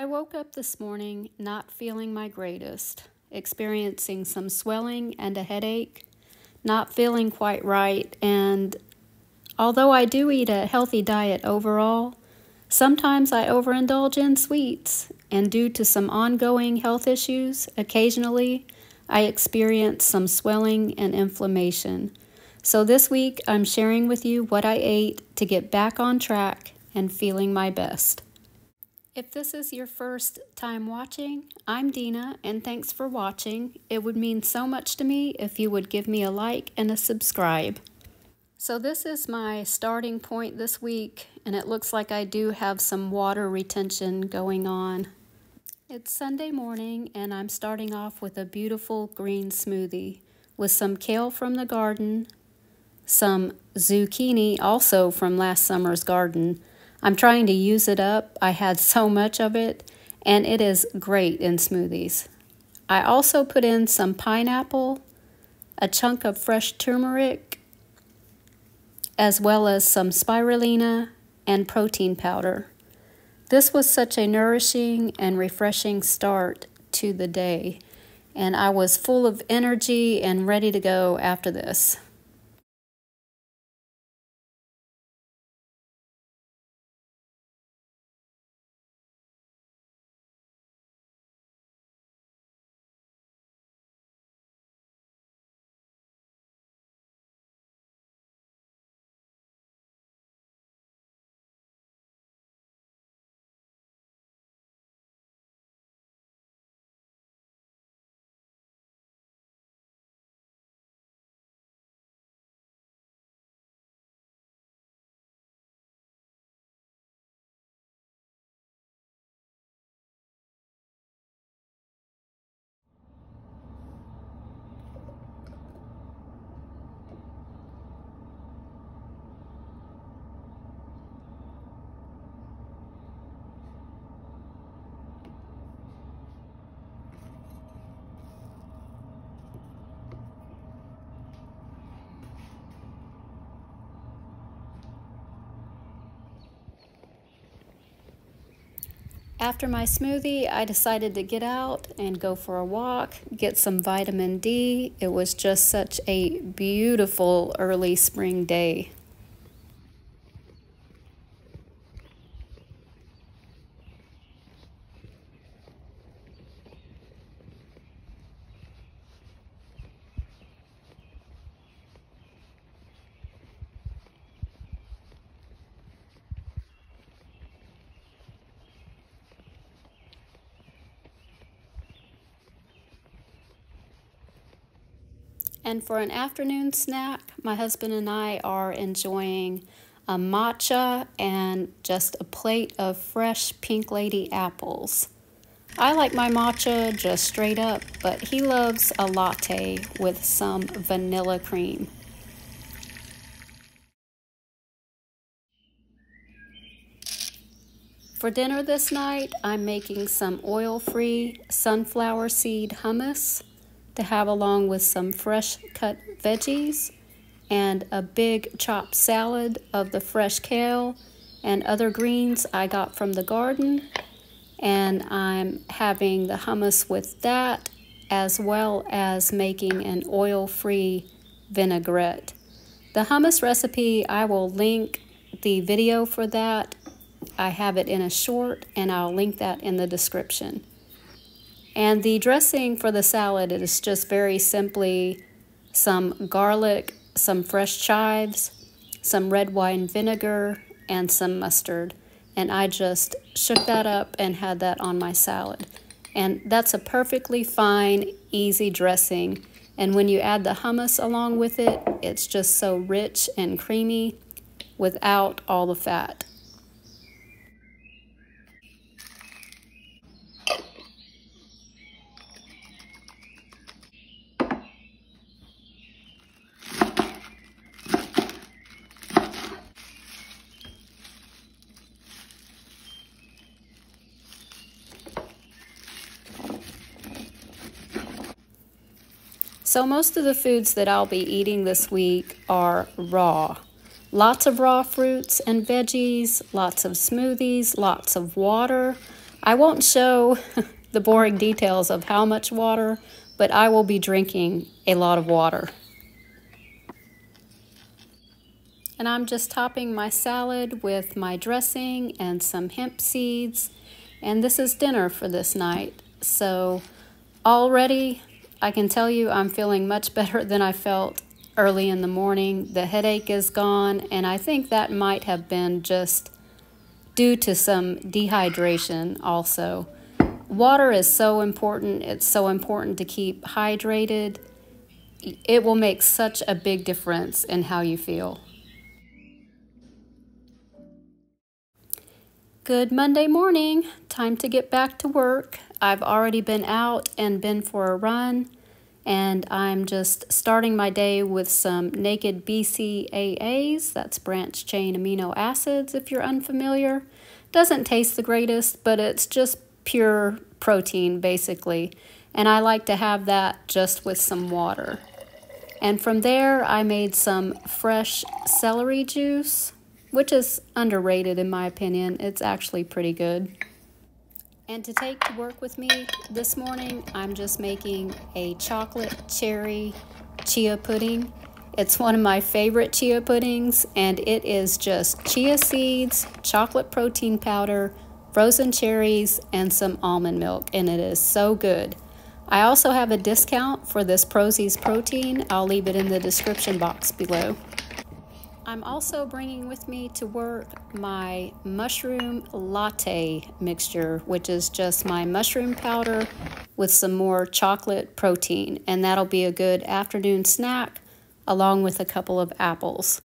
I woke up this morning not feeling my greatest, experiencing some swelling and a headache, not feeling quite right, and although I do eat a healthy diet overall, sometimes I overindulge in sweets, and due to some ongoing health issues, occasionally I experience some swelling and inflammation. So this week I'm sharing with you what I ate to get back on track and feeling my best. If this is your first time watching, I'm Dina, and thanks for watching. It would mean so much to me if you would give me a like and a subscribe. So this is my starting point this week, and it looks like I do have some water retention going on. It's Sunday morning, and I'm starting off with a beautiful green smoothie with some kale from the garden, some zucchini also from last summer's garden. I'm trying to use it up. I had so much of it, and it is great in smoothies. I also put in some pineapple, a chunk of fresh turmeric, as well as some spirulina and protein powder. This was such a nourishing and refreshing start to the day, and I was full of energy and ready to go after this. After my smoothie, I decided to get out and go for a walk, get some vitamin D. It was just such a beautiful early spring day. And for an afternoon snack, my husband and I are enjoying a matcha and just a plate of fresh Pink Lady apples. I like my matcha just straight up, but he loves a latte with some vanilla cream. For dinner this night, I'm making some oil-free sunflower seed hummus to have along with some fresh cut veggies and a big chopped salad of the fresh kale and other greens I got from the garden. And I'm having the hummus with that, as well as making an oil-free vinaigrette. The hummus recipe, I will link the video for that. I have it in a short, and I'll link that in the description. And the dressing for the salad is just very simply some garlic, some fresh chives, some red wine vinegar, and some mustard. And I just shook that up and had that on my salad. And that's a perfectly fine, easy dressing. And when you add the hummus along with it, it's just so rich and creamy without all the fat. So most of the foods that I'll be eating this week are raw. Lots of raw fruits and veggies, lots of smoothies, lots of water. I won't show the boring details of how much water, but I will be drinking a lot of water. And I'm just topping my salad with my dressing and some hemp seeds. And this is dinner for this night. So already I can tell you I'm feeling much better than I felt early in the morning. The headache is gone, and I think that might have been just due to some dehydration also. Water is so important. It's so important to keep hydrated. It will make such a big difference in how you feel. Good Monday morning. Time to get back to work. I've already been out and been for a run, and I'm just starting my day with some naked BCAAs. That's branched chain amino acids if you're unfamiliar. Doesn't taste the greatest, but it's just pure protein basically, and I like to have that just with some water. And from there I made some fresh celery juice, which is underrated in my opinion. It's actually pretty good. And to take to work with me this morning, I'm just making a chocolate cherry chia pudding. It's one of my favorite chia puddings, and it is just chia seeds, chocolate protein powder, frozen cherries, and some almond milk, and it is so good. I also have a discount for this Prozis protein. I'll leave it in the description box below. I'm also bringing with me to work my mushroom latte mixture, which is just my mushroom powder with some more chocolate protein, and that'll be a good afternoon snack along with a couple of apples.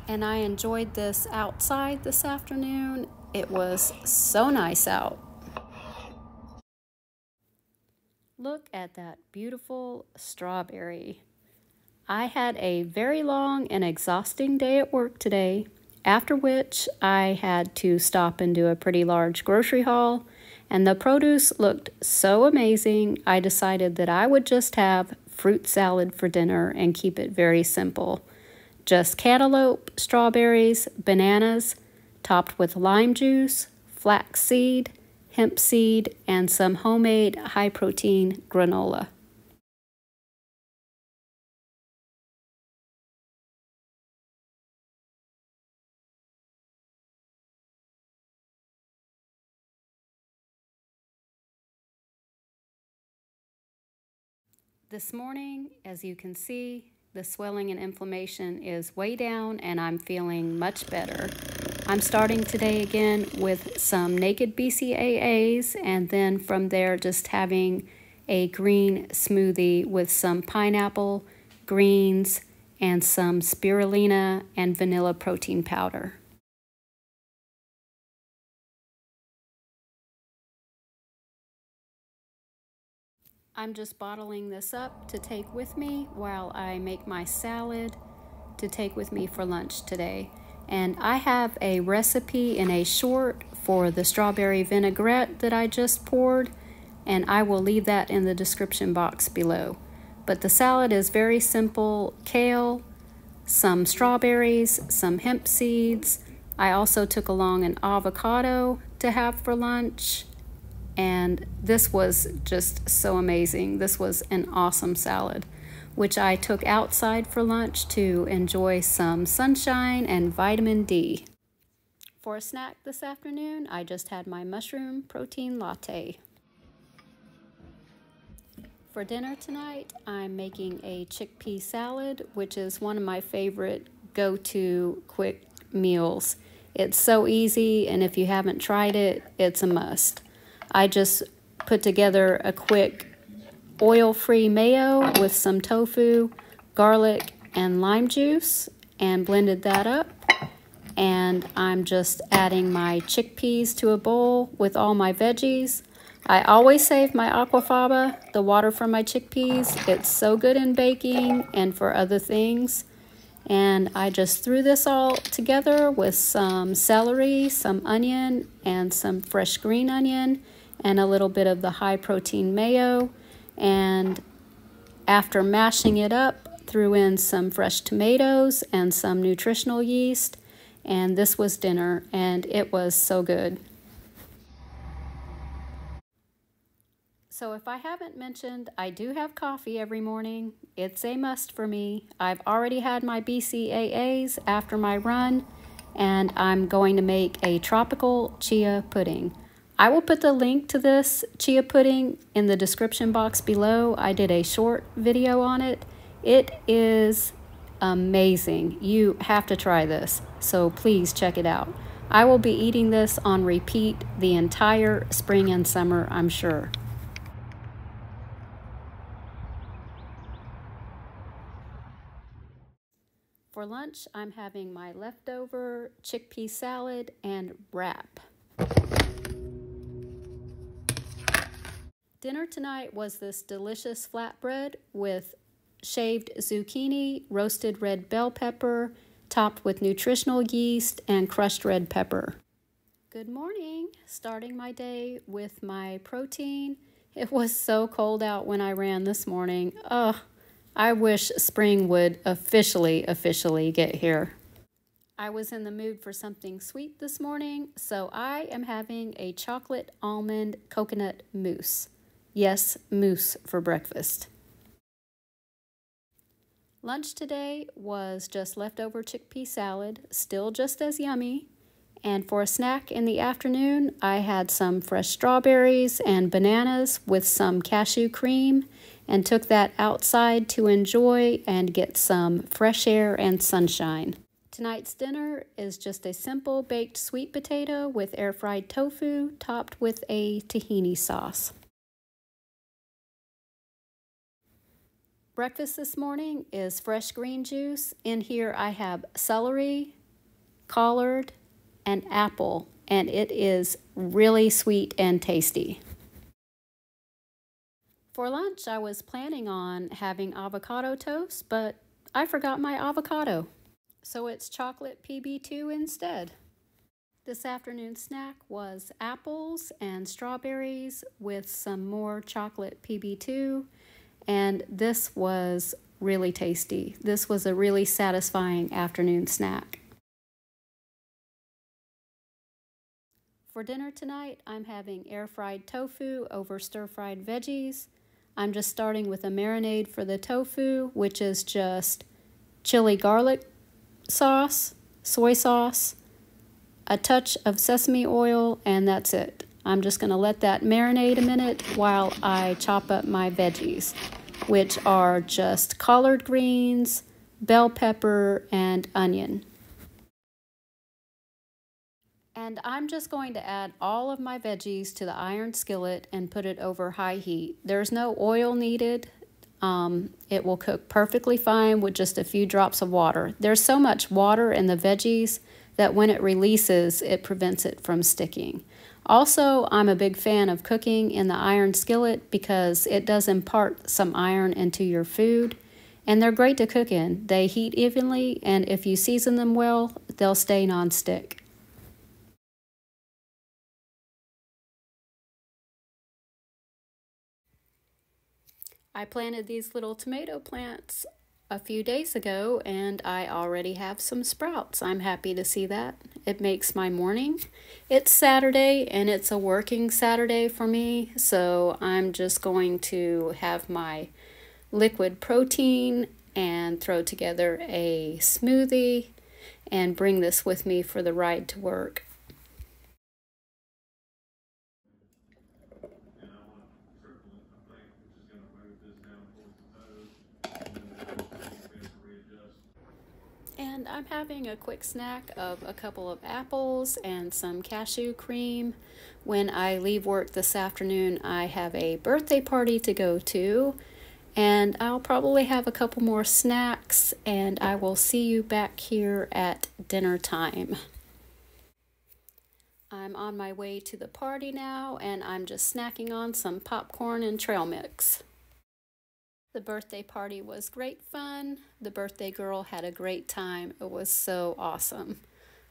And I enjoyed this outside this afternoon. It was so nice out. Look at that beautiful strawberry. I had a very long and exhausting day at work today, after which I had to stop and do a pretty large grocery haul, and the produce looked so amazing, I decided that I would just have fruit salad for dinner and keep it very simple. Just cantaloupe, strawberries, bananas, topped with lime juice, flax seed, hemp seed, and some homemade high-protein granola. This morning, as you can see, the swelling and inflammation is way down, and I'm feeling much better. I'm starting today again with some naked BCAAs, and then from there just having a green smoothie with some pineapple, greens, and some spirulina and vanilla protein powder. I'm just bottling this up to take with me while I make my salad to take with me for lunch today. And I have a recipe in a short for the strawberry vinaigrette that I just poured, and I will leave that in the description box below. But the salad is very simple: kale, some strawberries, some hemp seeds. I also took along an avocado to have for lunch, and this was just so amazing. This was an awesome salad, which I took outside for lunch to enjoy some sunshine and vitamin D. For a snack this afternoon, I just had my mushroom protein latte. For dinner tonight, I'm making a chickpea salad, which is one of my favorite go-to quick meals. It's so easy, and if you haven't tried it, it's a must. I just put together a quick oil-free mayo with some tofu, garlic, and lime juice, and blended that up. And I'm just adding my chickpeas to a bowl with all my veggies. I always save my aquafaba, the water from my chickpeas. It's so good in baking and for other things. And I just threw this all together with some celery, some onion, and some fresh green onion, and a little bit of the high-protein mayo. And after mashing it up, threw in some fresh tomatoes and some nutritional yeast, and this was dinner, and it was so good. So if I haven't mentioned, I do have coffee every morning. It's a must for me. I've already had my BCAAs after my run, and I'm going to make a tropical chia pudding. I will put the link to this chia pudding in the description box below. I did a short video on it. It is amazing. You have to try this, so please check it out. I will be eating this on repeat the entire spring and summer, I'm sure. For lunch, I'm having my leftover chickpea salad and wrap. Dinner tonight was this delicious flatbread with shaved zucchini, roasted red bell pepper, topped with nutritional yeast, and crushed red pepper. Good morning. Starting my day with my protein. It was so cold out when I ran this morning. Ugh. I wish spring would officially get here. I was in the mood for something sweet this morning, so I am having a chocolate almond coconut mousse. Yes, mousse for breakfast. Lunch today was just leftover chickpea salad, still just as yummy. And for a snack in the afternoon, I had some fresh strawberries and bananas with some cashew cream, and took that outside to enjoy and get some fresh air and sunshine. Tonight's dinner is just a simple baked sweet potato with air-fried tofu topped with a tahini sauce. Breakfast this morning is fresh green juice. In here I have celery, collard, and apple, and it is really sweet and tasty. For lunch, I was planning on having avocado toast, but I forgot my avocado. So it's chocolate PB2 instead. This afternoon's snack was apples and strawberries with some more chocolate PB2, and this was really tasty. This was a really satisfying afternoon snack. For dinner tonight, I'm having air-fried tofu over stir-fried veggies. I'm just starting with a marinade for the tofu, which is just chili garlic sauce, soy sauce, a touch of sesame oil, and that's it. I'm just going to let that marinate a minute while I chop up my veggies, which are just collard greens, bell pepper, and onion. And I'm just going to add all of my veggies to the iron skillet and put it over high heat. There's no oil needed. It will cook perfectly fine with just a few drops of water. There's so much water in the veggies that when it releases, it prevents it from sticking. Also, I'm a big fan of cooking in the iron skillet because it does impart some iron into your food. And they're great to cook in. They heat evenly, and if you season them well, they'll stay non-stick. I planted these little tomato plants a few days ago, and I already have some sprouts. I'm happy to see that. It makes my morning. It's Saturday, and it's a working Saturday for me, so I'm just going to have my liquid protein and throw together a smoothie and bring this with me for the ride to work. And I'm having a quick snack of a couple of apples and some cashew cream. When I leave work this afternoon, I have a birthday party to go to, and I'll probably have a couple more snacks, and I will see you back here at dinner time. I'm on my way to the party now, and I'm just snacking on some popcorn and trail mix. The birthday party was great fun. The birthday girl had a great time. It was so awesome.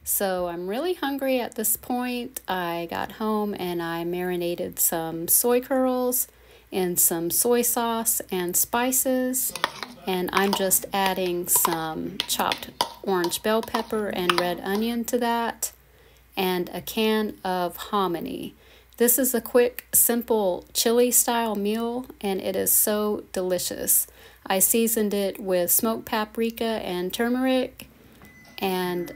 So I'm really hungry at this point. I got home and I marinated some soy curls in some soy sauce and spices. and I'm just adding some chopped orange bell pepper and red onion to that, and a can of hominy. This is a quick, simple chili style meal, and it is so delicious. I seasoned it with smoked paprika and turmeric, and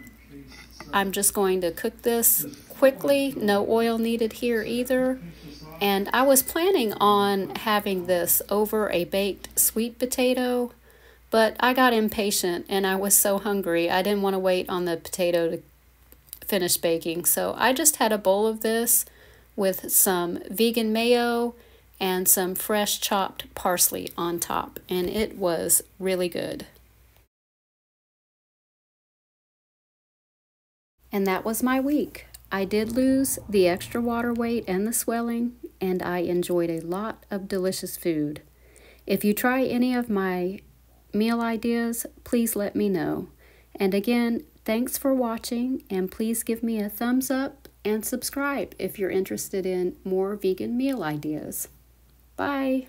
I'm just going to cook this quickly. No oil needed here either. And I was planning on having this over a baked sweet potato, but I got impatient and I was so hungry. I didn't want to wait on the potato to finish baking. So I just had a bowl of this with some vegan mayo and some fresh chopped parsley on top, and it was really good. And that was my week. I did lose the extra water weight and the swelling, and I enjoyed a lot of delicious food. If you try any of my meal ideas, please let me know. And again, thanks for watching, and please give me a thumbs up and subscribe if you're interested in more vegan meal ideas. Bye!